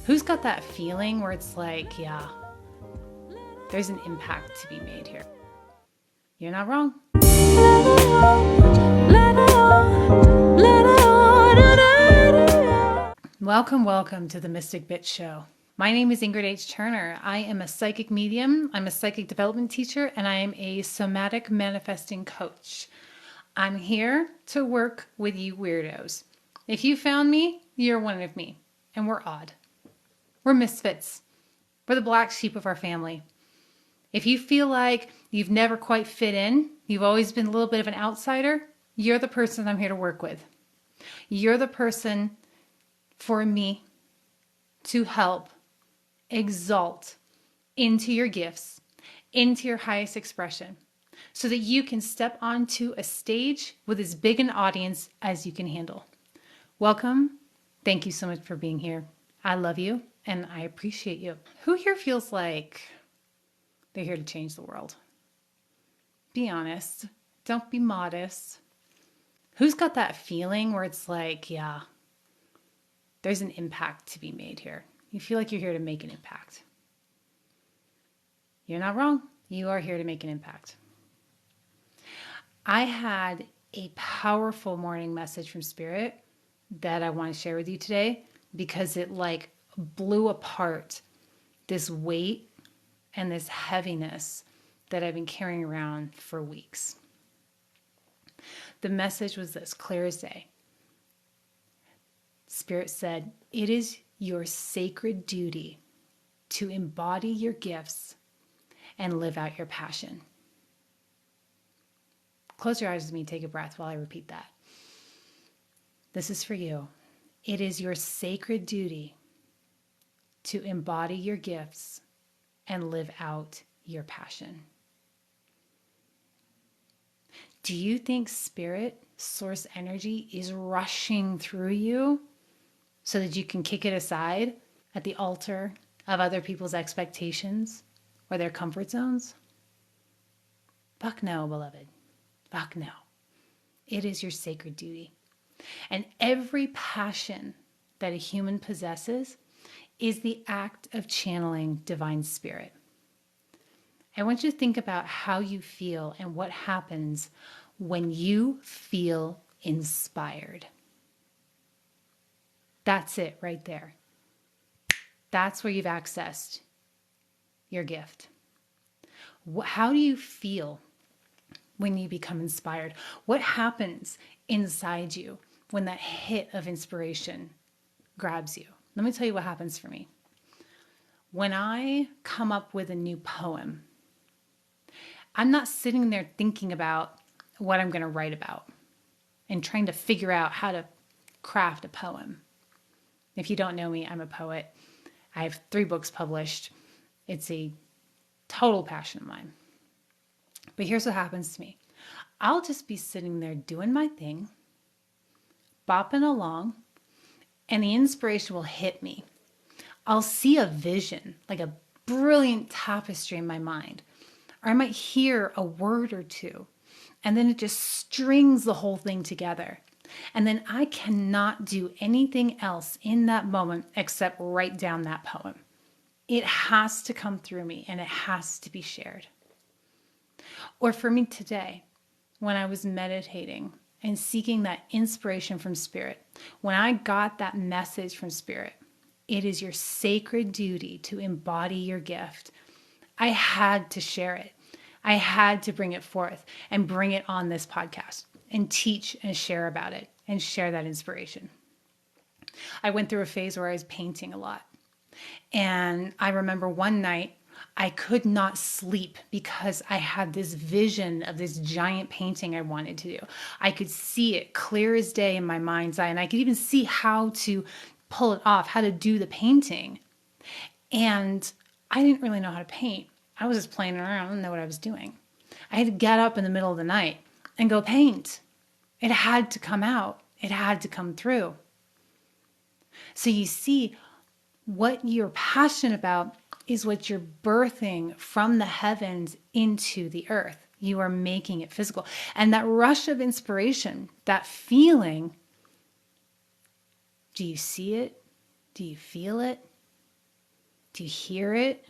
Who's got that feeling where it's like, yeah, there's an impact to be made here? You're not wrong. Welcome to the Mystic Bitch Show. My name is Ingrid.turner. I am a psychic medium, I'm a psychic development teacher, and I am a somatic manifesting coach. I'm here to work with you weirdos. If you found me, you're one of me, and we're odd. We're misfits. We're the black sheep of our family. If you feel like you've never quite fit in, you've always been a little bit of an outsider, you're the person I'm here to work with. You're the person for me to help exalt into your gifts, into your highest expression, so that you can step onto a stage with as big an audience as you can handle. Welcome. Thank you so much for being here. I love you and I appreciate you. Who here feels like they're here to change the world? Be honest. Don't be modest. Who's got that feeling where it's like, yeah, there's an impact to be made here? You feel like you're here to make an impact. You're not wrong. You are here to make an impact. I had a powerful morning message from Spirit that I want to share with you today because it blew apart this weight and this heaviness that I've been carrying around for weeks. The message was this, clear as day. Spirit said, it is your sacred duty to embody your gifts and live out your passion. Close your eyes with me, take a breath while I repeat that. This is for you. It is your sacred duty to embody your gifts and live out your passion. Do you think Spirit, source energy, is rushing through you so that you can kick it aside at the altar of other people's expectations or their comfort zones? Fuck no, beloved. Fuck no. It is your sacred duty. And every passion that a human possesses is the act of channeling divine spirit. I want you to think about how you feel and what happens when you feel inspired. That's it right there. That's where you've accessed your gift. How do you feel when you become inspired? What happens inside you when that hit of inspiration grabs you? Let me tell you what happens for me. When I come up with a new poem, I'm not sitting there thinking about what I'm going to write about and trying to figure out how to craft a poem. If you don't know me, I'm a poet. I have 3 books published. It's a total passion of mine. But here's what happens to me. I'll just be sitting there doing my thing, bopping along, and the inspiration will hit me. I'll see a vision, like a brilliant tapestry in my mind. Or I might hear a word or two, and then it just strings the whole thing together. And then I cannot do anything else in that moment except write down that poem. It has to come through me, and it has to be shared. Or for me today, when I was meditating and seeking that inspiration from Spirit, when I got that message from Spirit, it is your sacred duty to embody your gift. I had to share it. I had to bring it forth and bring it on this podcast and teach and share about it and share that inspiration. I went through a phase where I was painting a lot. And I remember one night I could not sleep because I had this vision of this giant painting I wanted to do. I could see it clear as day in my mind's eye, and I could even see how to pull it off, how to do the painting. And I didn't really know how to paint. I was just playing around. I didn't know what I was doing. I had to get up in the middle of the night and go paint. It had to come out. It had to come through. So you see, what you're passionate about is what you're birthing from the heavens into the earth. You are making it physical. And that rush of inspiration, that feeling, do you see it? Do you feel it? Do you hear it?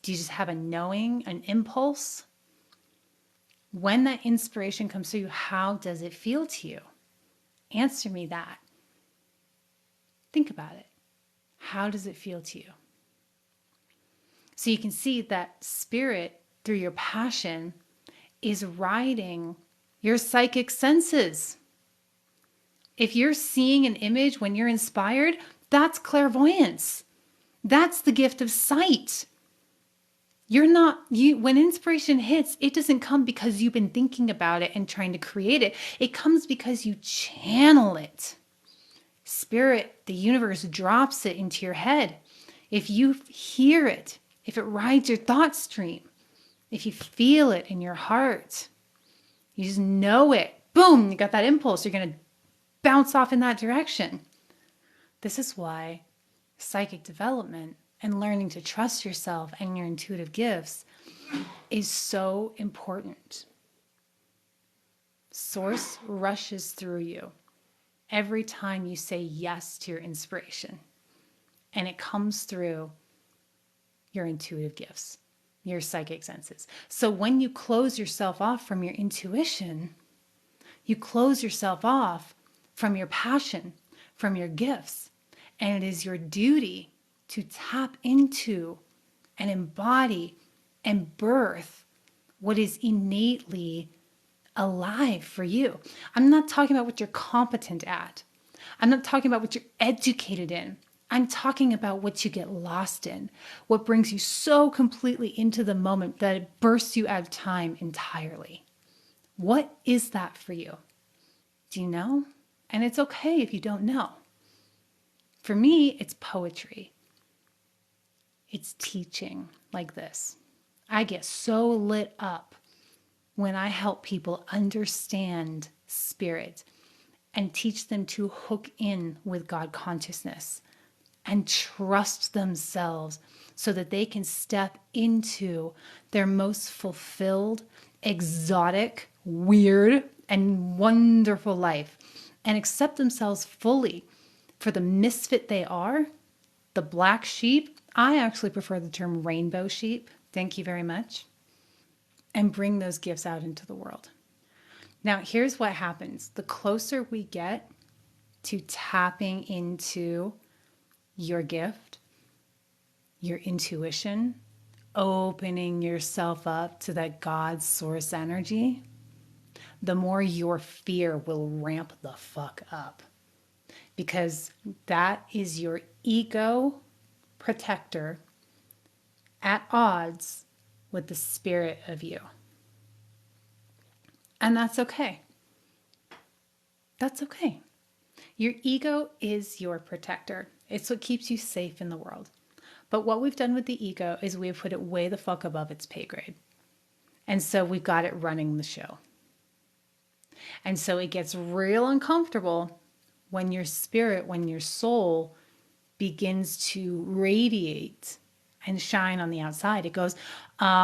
Do you just have a knowing, an impulse? When that inspiration comes through you, how does it feel to you? Answer me that. Think about it. How does it feel to you? So you can see that spirit, through your passion, is riding your psychic senses. If you're seeing an image when you're inspired, that's clairvoyance. That's the gift of sight. When inspiration hits, it doesn't come because you've been thinking about it and trying to create it. It comes because you channel it. Spirit, the universe drops it into your head. If you hear it, if it rides your thought stream, if you feel it in your heart, you just know it. Boom, you got that impulse. You're going to bounce off in that direction. This is why psychic development and learning to trust yourself and your intuitive gifts is so important. Source rushes through you every time you say yes to your inspiration. And it comes through your intuitive gifts, your psychic senses. So when you close yourself off from your intuition, you close yourself off from your passion, from your gifts. And it is your duty to tap into and embody and birth what is innately alive for you. I'm not talking about what you're competent at. I'm not talking about what you're educated in. I'm talking about what you get lost in, what brings you so completely into the moment that it bursts you out of time entirely. What is that for you? Do you know? And it's okay if you don't know. For me, it's poetry. It's teaching like this. I get so lit up when I help people understand spirit and teach them to hook in with God consciousness and trust themselves so that they can step into their most fulfilled, exotic, weird, and wonderful life and accept themselves fully for the misfit they are, the black sheep. I actually prefer the term rainbow sheep. Thank you very much. And bring those gifts out into the world. Now, here's what happens. The closer we get to tapping into your gift, your intuition, opening yourself up to that God source energy, the more your fear will ramp the fuck up. Because that is your ego protector at odds with the spirit of you. And that's okay. That's okay. Your ego is your protector. It's what keeps you safe in the world. But what we've done with the ego is we've put it way the fuck above its pay grade. And so we've got it running the show. And so it gets real uncomfortable when your spirit, when your soul begins to radiate and shine on the outside. It goes,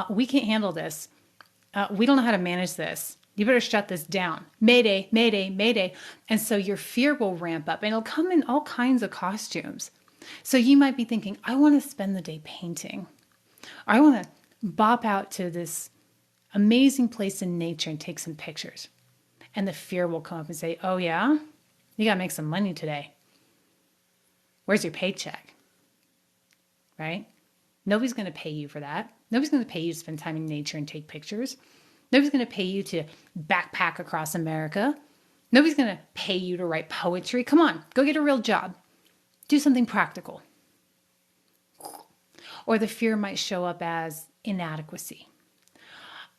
we can't handle this. We don't know how to manage this. You better shut this down. Mayday, mayday, mayday. And so your fear will ramp up and it'll come in all kinds of costumes. So you might be thinking, I want to spend the day painting. Or I want to bop out to this amazing place in nature and take some pictures. And the fear will come up and say, oh yeah? You got to make some money today. Where's your paycheck? Right? Nobody's going to pay you for that. Nobody's going to pay you to spend time in nature and take pictures. Nobody's going to pay you to backpack across America. Nobody's going to pay you to write poetry. Come on, go get a real job. Do something practical. Or the fear might show up as inadequacy.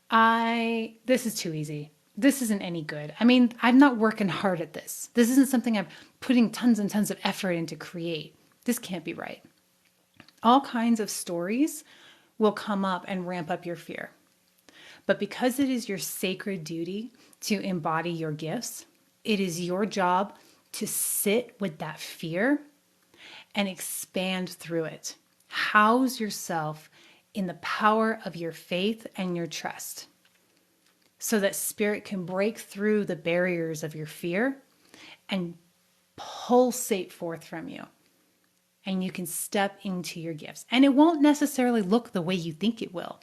This is too easy. This isn't any good. I mean, I'm not working hard at this. This isn't something I'm putting tons and tons of effort in to create. This can't be right. All kinds of stories will come up and ramp up your fear. But because it is your sacred duty to embody your gifts, it is your job to sit with that fear and expand through it. House yourself in the power of your faith and your trust so that spirit can break through the barriers of your fear and pulsate forth from you. and you can step into your gifts. And it won't necessarily look the way you think it will.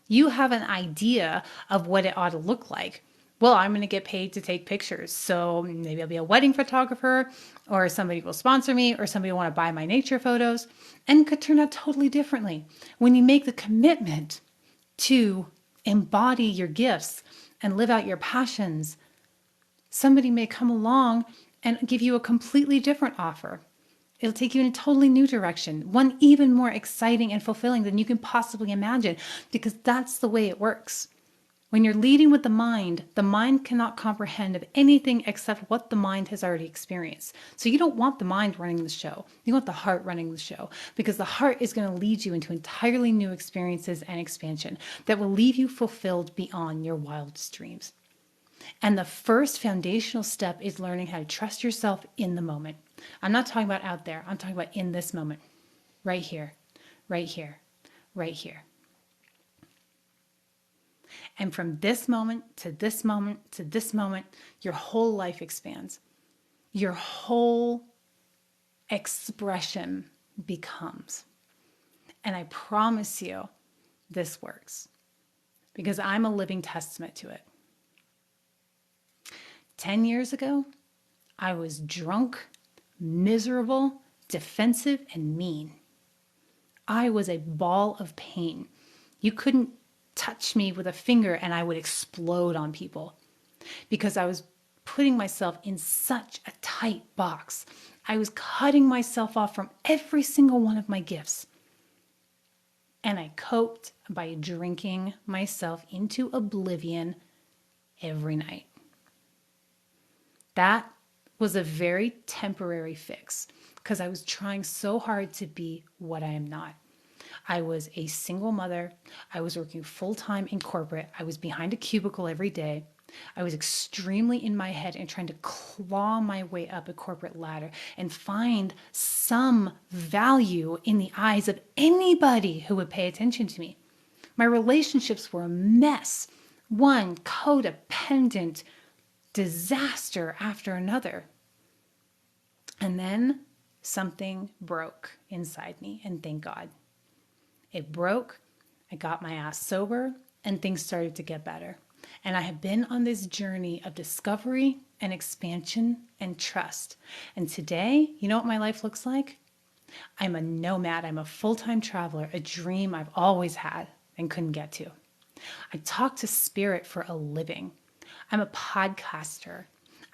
You have an idea of what it ought to look like. Well, I'm going to get paid to take pictures. So maybe I'll be a wedding photographer, or somebody will sponsor me, or somebody will want to buy my nature photos. And it could turn out totally differently. When you make the commitment to embody your gifts and live out your passions, somebody may come along and give you a completely different offer. It'll take you in a totally new direction, one even more exciting and fulfilling than you can possibly imagine, because that's the way it works. When you're leading with the mind cannot comprehend of anything except what the mind has already experienced. So you don't want the mind running the show. You want the heart running the show, because the heart is going to lead you into entirely new experiences and expansion that will leave you fulfilled beyond your wildest dreams. And the first foundational step is learning how to trust yourself in the moment. I'm not talking about out there. I'm talking about in this moment, right here, right here, right here. And from this moment to this moment to this moment, your whole life expands. Your whole expression becomes. And I promise you, this works, because I'm a living testament to it. 10 years ago, I was drunk, miserable, defensive, and mean. I was a ball of pain. You couldn't touch me with a finger and I would explode on people, because I was putting myself in such a tight box. I was cutting myself off from every single one of my gifts. And I coped by drinking myself into oblivion every night. That was a very temporary fix, because I was trying so hard to be what I am not. I was a single mother. I was working full-time in corporate. I was behind a cubicle every day. I was extremely in my head and trying to claw my way up a corporate ladder and find some value in the eyes of anybody who would pay attention to me. My relationships were a mess. One codependent disaster after another. And then something broke inside me, and thank God. It broke, I got my ass sober, and things started to get better. And I have been on this journey of discovery and expansion and trust. And today, you know what my life looks like? I'm a nomad. I'm a full-time traveler, a dream I've always had and couldn't get to. I talk to spirit for a living. I'm a podcaster.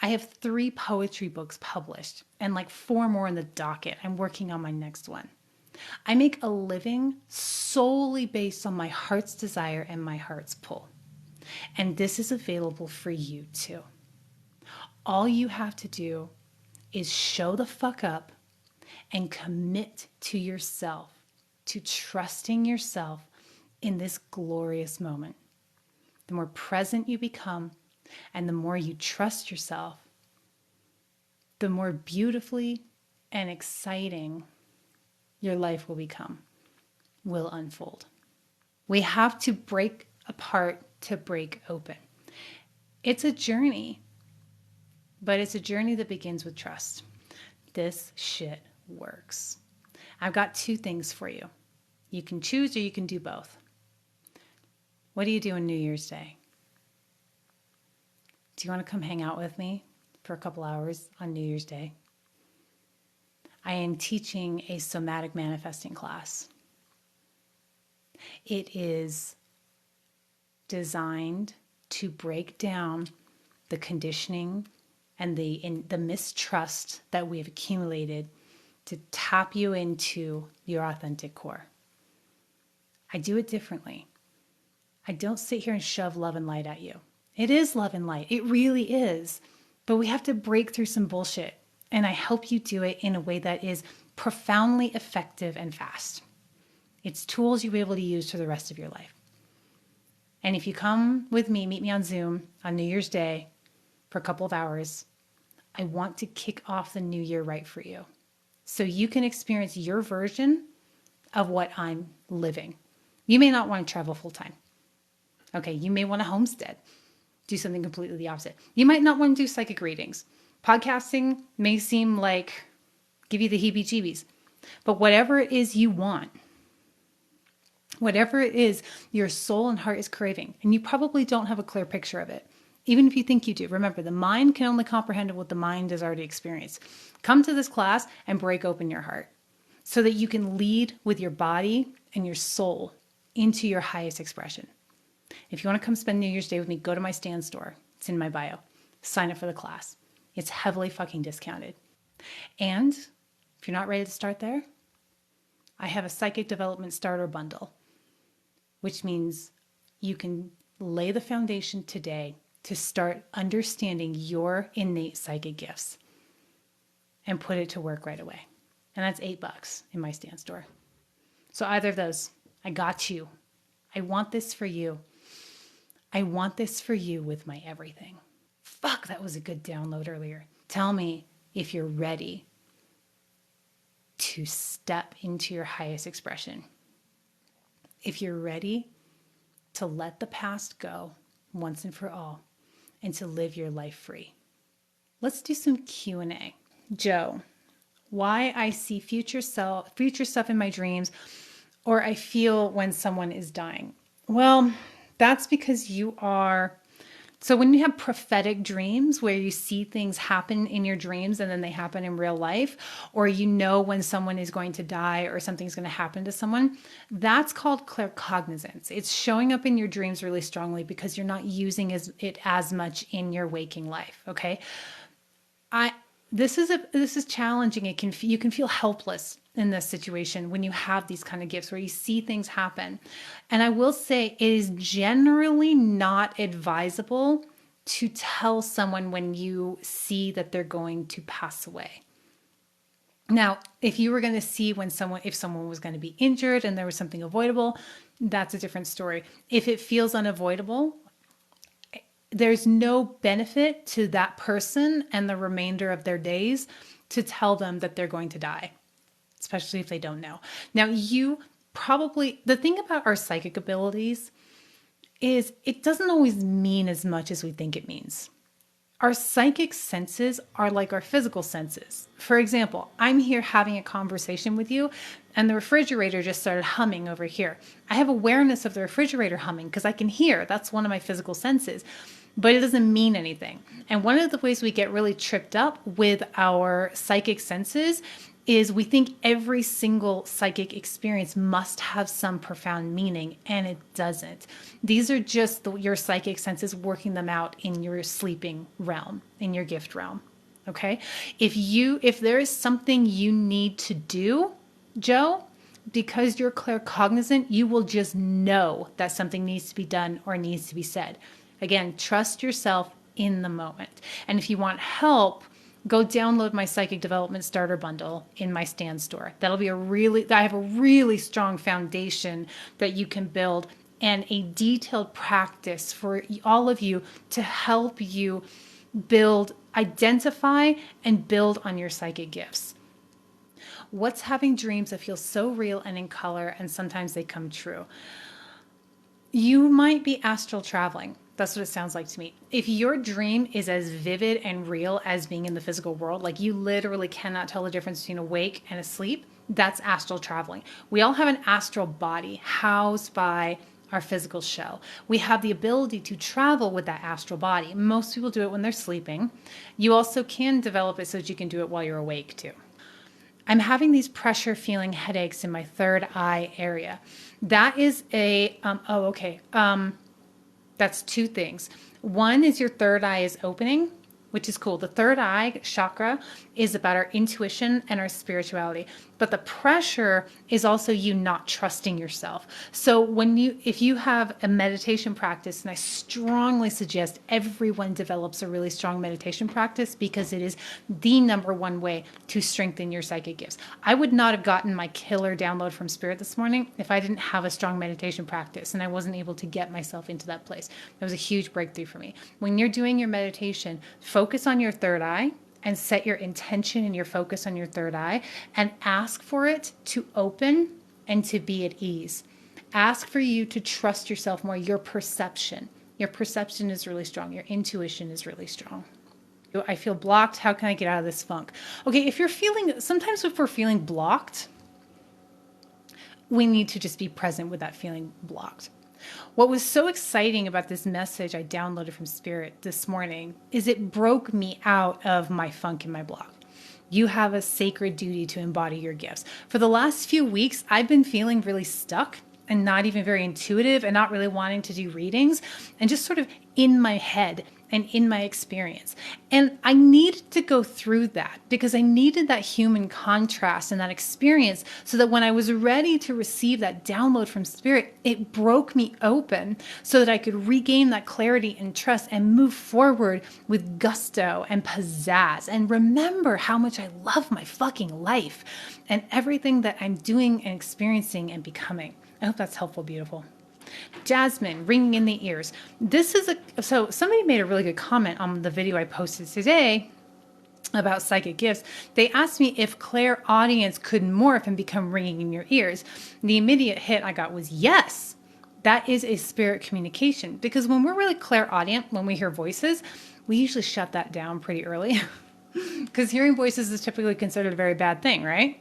I have 3 poetry books published and like 4 more in the docket. I'm working on my next one. I make a living solely based on my heart's desire and my heart's pull. And this is available for you too. All you have to do is show the fuck up and commit to yourself, to trusting yourself in this glorious moment. The more present you become and the more you trust yourself, the more beautifully and exciting your life will become, will unfold. We have to break apart to break open. It's a journey, but it's a journey that begins with trust. This shit works. I've got 2 things for you. You can choose or you can do both. What do you do on New Year's Day? Do you want to come hang out with me for a couple hours on New Year's Day? I am teaching a somatic manifesting class. It is designed to break down the conditioning and the mistrust that we have accumulated to tap you into your authentic core. I do it differently. I don't sit here and shove love and light at you. It is love and light. It really is. But we have to break through some bullshit. And I help you do it in a way that is profoundly effective and fast. It's tools you'll be able to use for the rest of your life. And if you come with me, meet me on Zoom on New Year's Day for a couple of hours, I want to kick off the new year right for you, so you can experience your version of what I'm living. You may not want to travel full time. Okay, you may want to homestead, do something completely the opposite. You might not want to do psychic readings. Podcasting may seem like give you the heebie-jeebies. But whatever it is you want, whatever it is your soul and heart is craving, and you probably don't have a clear picture of it, even if you think you do. Remember, the mind can only comprehend what the mind has already experienced. Come to this class and break open your heart so that you can lead with your body and your soul into your highest expression. If you want to come spend New Year's Day with me, go to my Stan.store. It's in my bio. Sign up for the class. It's heavily fucking discounted. And if you're not ready to start there, I have a psychic development starter bundle, which means you can lay the foundation today to start understanding your innate psychic gifts and put it to work right away. And that's $8 in my Stan.store. So either of those, I got you. I want this for you. I want this for you with my everything. Fuck, that was a good download earlier. Tell me if you're ready to step into your highest expression. If you're ready to let the past go once and for all and to live your life free. Let's do some Q&A. Joe, why I see future stuff in my dreams, or I feel when someone is dying. Well, that's because so when you have prophetic dreams where you see things happen in your dreams and then they happen in real life, or you know when someone is going to die or something's going to happen to someone, that's called claircognizance. It's showing up in your dreams really strongly because you're not using it as much in your waking life. Okay. This is challenging. You can feel helpless in this situation when you have these kind of gifts where you see things happen. And I will say it is generally not advisable to tell someone when you see that they're going to pass away. Now, if you were going to see if someone was going to be injured and there was something avoidable, that's a different story. If it feels unavoidable, there's no benefit to that person and the remainder of their days to tell them that they're going to die, especially if they don't know. Now, the thing about our psychic abilities is it doesn't always mean as much as we think it means. Our psychic senses are like our physical senses. For example, I'm here having a conversation with you and the refrigerator just started humming over here. I have awareness of the refrigerator humming because I can hear. That's one of my physical senses, but it doesn't mean anything. And one of the ways we get really tripped up with our psychic senses is we think every single psychic experience must have some profound meaning, and it doesn't. These are just your psychic senses working them out in your sleeping realm, in your gift realm. Okay? If there is something you need to do, Joe, because you're claircognizant, you will just know that something needs to be done or needs to be said. Again, trust yourself in the moment. And if you want help, go download my Psychic Development Starter Bundle in my Stan.store. I have a really strong foundation that you can build and a detailed practice for all of you to help you identify and build on your psychic gifts. What's having dreams that feel so real and in color and sometimes they come true? You might be astral traveling. That's what it sounds like to me. If your dream is as vivid and real as being in the physical world, like you literally cannot tell the difference between awake and asleep, that's astral traveling. We all have an astral body housed by our physical shell. We have the ability to travel with that astral body. Most people do it when they're sleeping. You also can develop it so that you can do it while you're awake too. I'm having these pressure feeling headaches in my third eye area. That is that's two things. One is your third eye is opening, which is cool. The third eye chakra is about our intuition and our spirituality. But the pressure is also you not trusting yourself. So if you have a meditation practice, and I strongly suggest everyone develops a really strong meditation practice because it is the number one way to strengthen your psychic gifts. I would not have gotten my killer download from Spirit this morning if I didn't have a strong meditation practice and I wasn't able to get myself into that place. That was a huge breakthrough for me. When you're doing your meditation, focus on your third eye and set your intention and your focus on your third eye and ask for it to open and to be at ease. Ask for you to trust yourself more. Your perception is really strong. Your intuition is really strong. I feel blocked. How can I get out of this funk? Okay, sometimes if we're feeling blocked, we need to just be present with that feeling blocked. What was so exciting about this message I downloaded from Spirit this morning is it broke me out of my funk and my block. You have a sacred duty to embody your gifts. For the last few weeks, I've been feeling really stuck and not even very intuitive and not really wanting to do readings and just sort of in my head and in my experience. And I needed to go through that because I needed that human contrast and that experience so that when I was ready to receive that download from Spirit, it broke me open so that I could regain that clarity and trust and move forward with gusto and pizzazz and remember how much I love my fucking life and everything that I'm doing and experiencing and becoming. I hope that's helpful, beautiful. Jasmine, ringing in the ears. So somebody made a really good comment on the video I posted today about psychic gifts. They asked me if clairaudience could morph and become ringing in your ears. The immediate hit I got was yes. That is a spirit communication because when we're really clairaudient, when we hear voices, we usually shut that down pretty early because hearing voices is typically considered a very bad thing, right?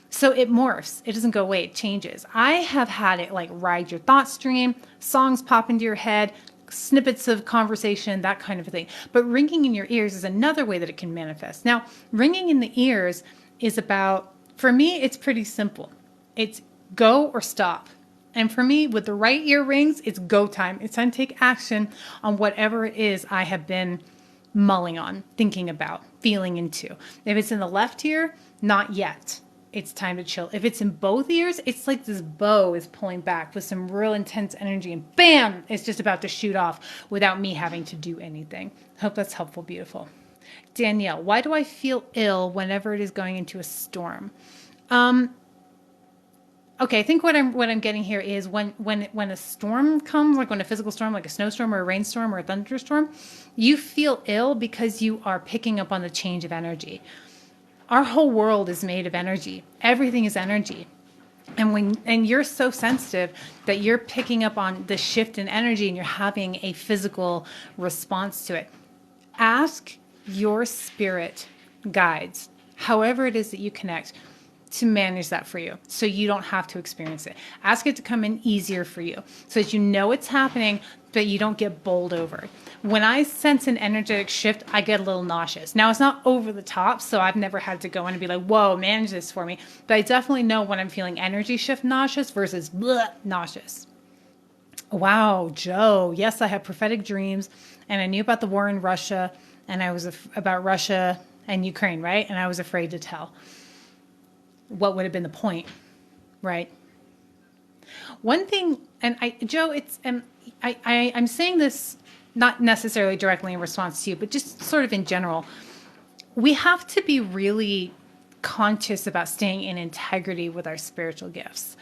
So it morphs. It doesn't go away. It changes. I have had it like ride your thought stream, songs pop into your head, snippets of conversation, that kind of thing. But ringing in your ears is another way that it can manifest. Now, ringing in the ears is about, for me, it's pretty simple. It's go or stop. And for me, with the right ear rings, it's go time. It's time to take action on whatever it is I have been mulling on, thinking about, feeling into. If it's in the left ear, not yet. It's time to chill. If it's in both ears, it's like this bow is pulling back with some real intense energy and bam, it's just about to shoot off without me having to do anything. Hope that's helpful, beautiful. Danielle, why do I feel ill whenever it is going into a storm? Okay, I think what I'm getting here is when a storm comes, like when a physical storm, like a snowstorm or a rainstorm or a thunderstorm, you feel ill because you are picking up on the change of energy. Our whole world is made of energy. Everything is energy. And you're so sensitive that you're picking up on the shift in energy and you're having a physical response to it. Ask your spirit guides, however it is that you connect, to manage that for you so you don't have to experience it. Ask it to come in easier for you so that you know it's happening, but you don't get bowled over. When I sense an energetic shift, I get a little nauseous. Now, it's not over the top, so I've never had to go in and be like, whoa, manage this for me. But I definitely know when I'm feeling energy shift nauseous versus bleh, nauseous. Wow, Joe. Yes, I have prophetic dreams, and I knew about the war in Russia, and I was about Russia and Ukraine, right? And I was afraid to tell. What would have been the point, right? One thing, and Joe, I'm saying this not necessarily directly in response to you, but just sort of in general. We have to be really conscious about staying in integrity with our spiritual gifts.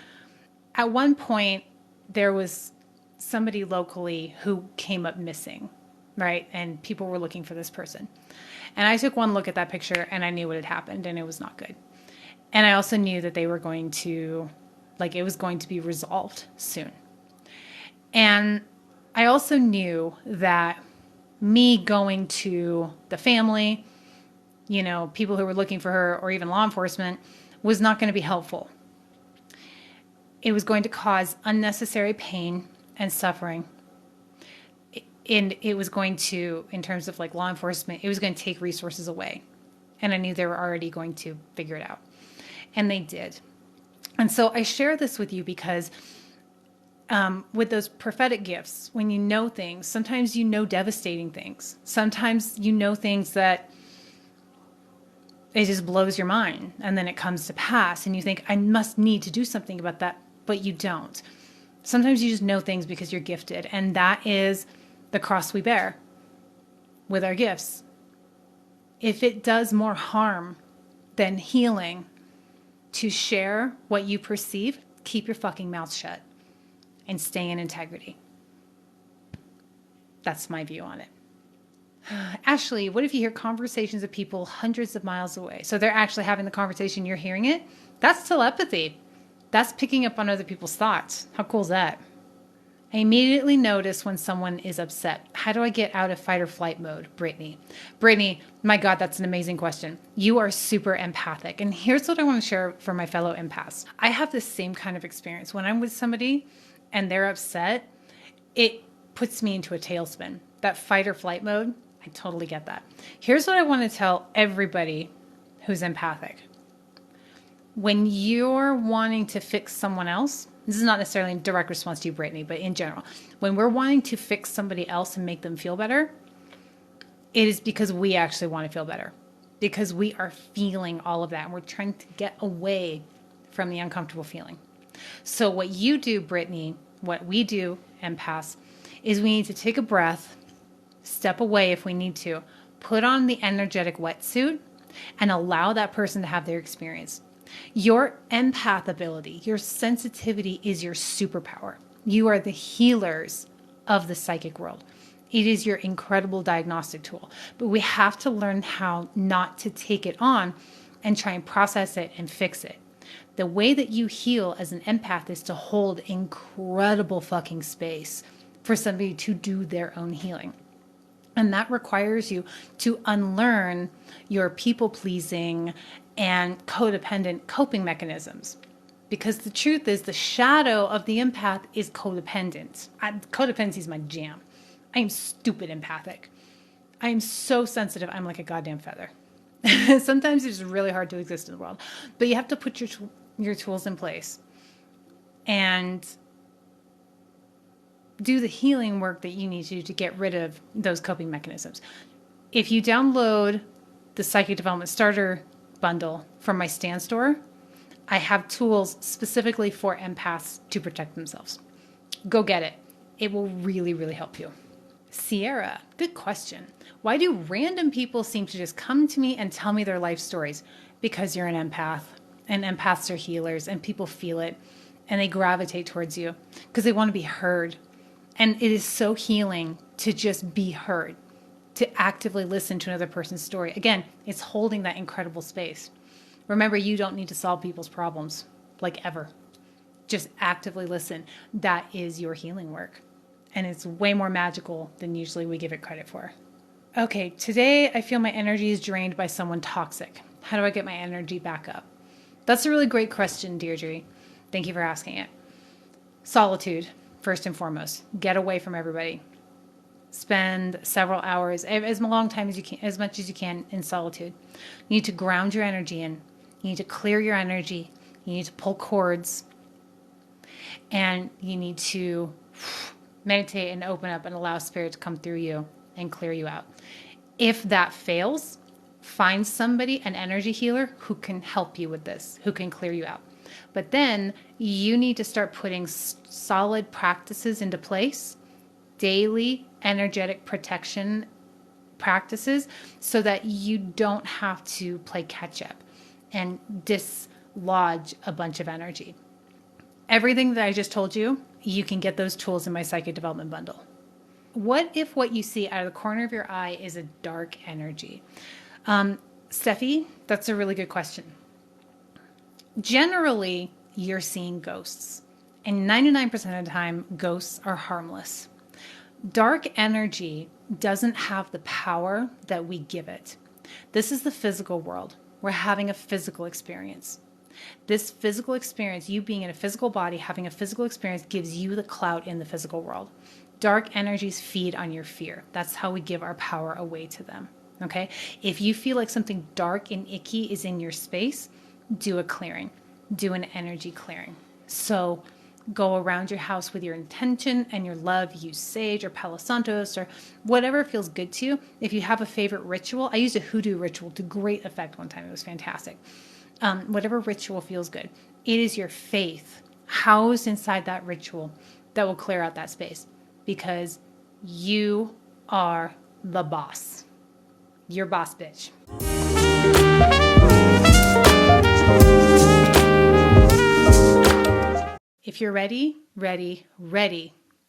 At one point, there was somebody locally who came up missing, right? And people were looking for this person. And I took one look at that picture and I knew what had happened and it was not good. And I also knew that they were going to, it was going to be resolved soon. And I also knew that me going to the family, people who were looking for her or even law enforcement was not going to be helpful. It was going to cause unnecessary pain and suffering. And it was going to, in terms of law enforcement, it was going to take resources away. And I knew they were already going to figure it out. And they did. And so I share this with you because with those prophetic gifts, when you know things, sometimes you know devastating things. Sometimes you know things that it just blows your mind. And then it comes to pass and you think, I must need to do something about that. But you don't. Sometimes you just know things because you're gifted. And that is the cross we bear with our gifts. If it does more harm than healing, to share what you perceive, keep your fucking mouth shut and stay in integrity. That's my view on it. Ashley, what if you hear conversations of people hundreds of miles away? So they're actually having the conversation, you're hearing it? That's telepathy. That's picking up on other people's thoughts. How cool is that? I immediately notice when someone is upset. How do I get out of fight or flight mode, Brittany? Brittany, my God, that's an amazing question. You are super empathic. And here's what I want to share for my fellow empaths. I have the same kind of experience. When I'm with somebody and they're upset, it puts me into a tailspin. That fight or flight mode, I totally get that. Here's what I want to tell everybody who's empathic. When you're wanting to fix someone else, this is not necessarily in direct response to you, Brittany, but in general, when we're wanting to fix somebody else and make them feel better, it is because we actually want to feel better, because we are feeling all of that and we're trying to get away from the uncomfortable feeling. So what you do, Brittany, what we do, empaths, is we need to take a breath, step away if we need to, put on the energetic wetsuit, and allow that person to have their experience. Your empath ability, your sensitivity is your superpower. You are the healers of the psychic world. It is your incredible diagnostic tool. But we have to learn how not to take it on and try and process it and fix it. The way that you heal as an empath is to hold incredible fucking space for somebody to do their own healing. And that requires you to unlearn your people-pleasing and codependent coping mechanisms. Because the truth is, the shadow of the empath is codependent. Codependency is my jam. I am stupid empathic. I am so sensitive. I'm like a goddamn feather. Sometimes it's really hard to exist in the world. But you have to put your tools in place and do the healing work that you need to get rid of those coping mechanisms. If you download the Psychic Development Starter bundle from my Stan.store, I have tools specifically for empaths to protect themselves. Go get it. It will really, really help you. Sierra, good question. Why do random people seem to just come to me and tell me their life stories? Because you're an empath, and empaths are healers, and people feel it, and they gravitate towards you because they want to be heard. And it is so healing to just be heard, to actively listen to another person's story. Again, it's holding that incredible space. Remember, you don't need to solve people's problems, like ever. Just actively listen. That is your healing work. And it's way more magical than usually we give it credit for. Okay, today I feel my energy is drained by someone toxic. How do I get my energy back up? That's a really great question, Deirdre. Thank you for asking it. Solitude, first and foremost. Get away from everybody. Spend several hours, as long time as you can, as much as you can, in solitude. You need to ground your energy in. You need to clear your energy. You need to pull cords. And you need to meditate and open up and allow spirit to come through you and clear you out. If that fails, find somebody, an energy healer, who can help you with this, who can clear you out. But then you need to start putting solid practices into place, daily energetic protection practices, so that you don't have to play catch up and dislodge a bunch of energy. Everything that I just told you, you can get those tools in my Psychic Development Bundle. What if what you see out of the corner of your eye is a dark energy? Steffi, that's a really good question. Generally, you're seeing ghosts. And 99% of the time, ghosts are harmless. Dark energy doesn't have the power that we give it. This is the physical world. We're having a physical experience. This physical experience, you being in a physical body, having a physical experience, gives you the clout in the physical world. Dark energies feed on your fear. That's how we give our power away to them. Okay? If you feel like something dark and icky is in your space, do a clearing. Do an energy clearing. So go around your house with your intention and your love. Use sage or Palo Santos or whatever feels good to you. If you have a favorite ritual, I used a hoodoo ritual to great effect one time. It was fantastic. Whatever ritual feels good. It is your faith housed inside that ritual that will clear out that space, because you are the boss. You're boss, bitch. If you're ready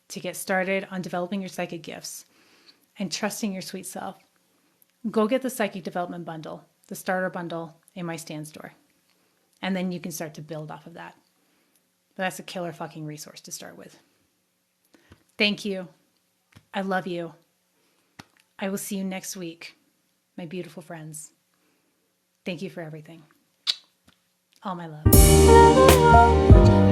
to get started on developing your psychic gifts and trusting your sweet self, go get the Psychic Development Bundle, the starter bundle in my Stan.store. And then you can start to build off of that. But that's a killer fucking resource to start with. Thank you. I love you. I will see you next week, my beautiful friends. Thank you for everything. All my love.